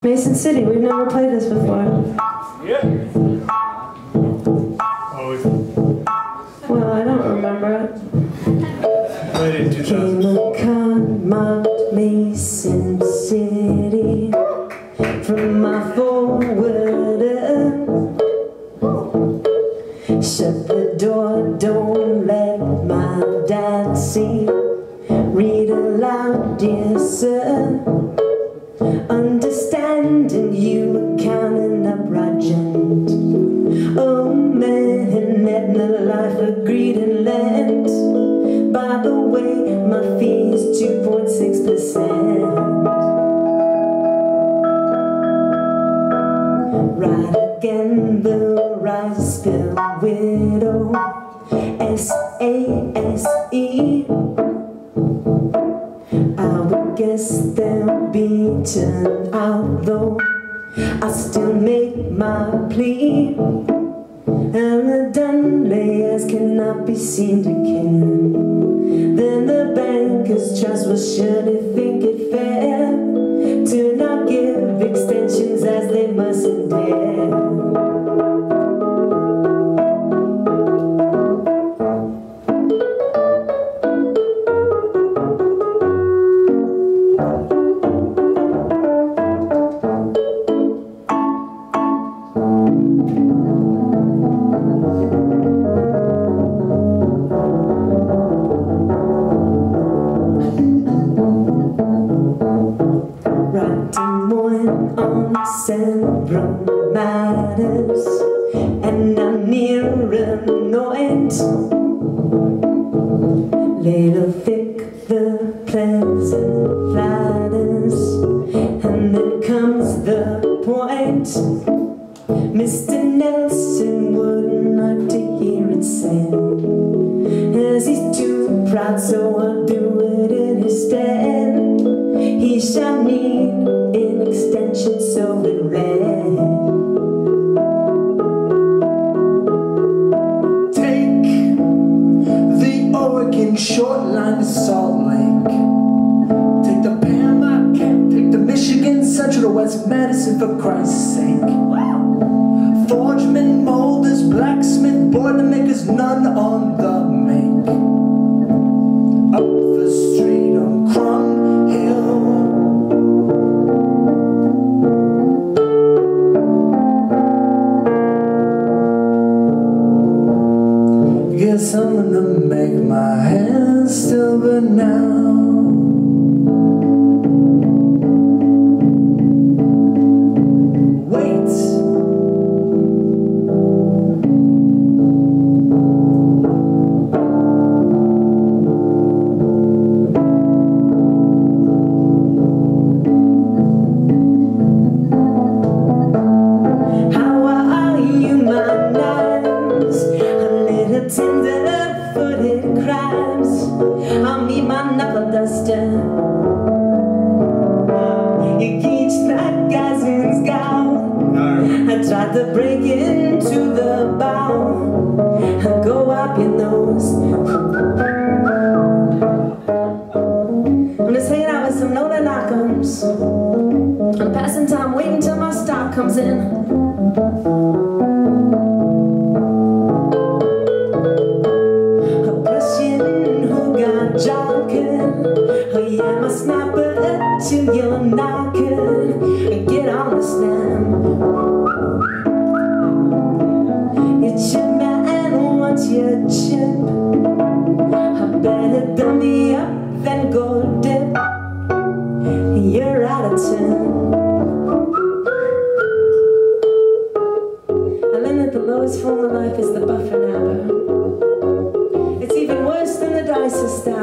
Mason City, we've never played this before. Yeah. Well, I don't remember it. Played it in 2000. Came a car marked Mason City from my forwarder. Shut the door, don't let my dad see. Read aloud, dear sir. Understanding you were counting up Regent. Oh man, had no life of greed and land. By the way, my fee is 2.6%. Right again, the rice bill widow. S-A-S-E. I would guess they'll be turned out, though I still make my plea, and the Dunleas cannot be seen to care. Then the bankers' trust will surely think it fair to not give extensions as they mustn't dare. On several matters, and I'm near annoyed. Little thick the pleasant flatters, and then comes the point. Mr. Nelson wouldn't like to hear it said, as he's too proud, so I'll do it in his stead. He shall need an extension, so it read. Take the Oregon short line to Salt Lake. Take the Panama Canal, take the Michigan Central to West Madison, for Christ's sake. Forgemen, molders, blacksmith, boilermakers, none on the make. Up the street on Crum Hill. Guess I'm gonna make my hands still burn now. Wait. How are you, my nice? Tender-footed crabs. I'll meet my knuckle duster. You keep that guy's gown. I tried to break into the bow and go up your nose. I'm just hanging out with some Nola knock'ems. I'm passing time, waiting till my stock comes in. Oh yeah, my snapper till you're knocking. Get on the slam. Your chip man wants your chip. I better dumb me up, then go dip. You're out of turn. I learned that the lowest form of life is the buffer napper. It's even worse than the dice style.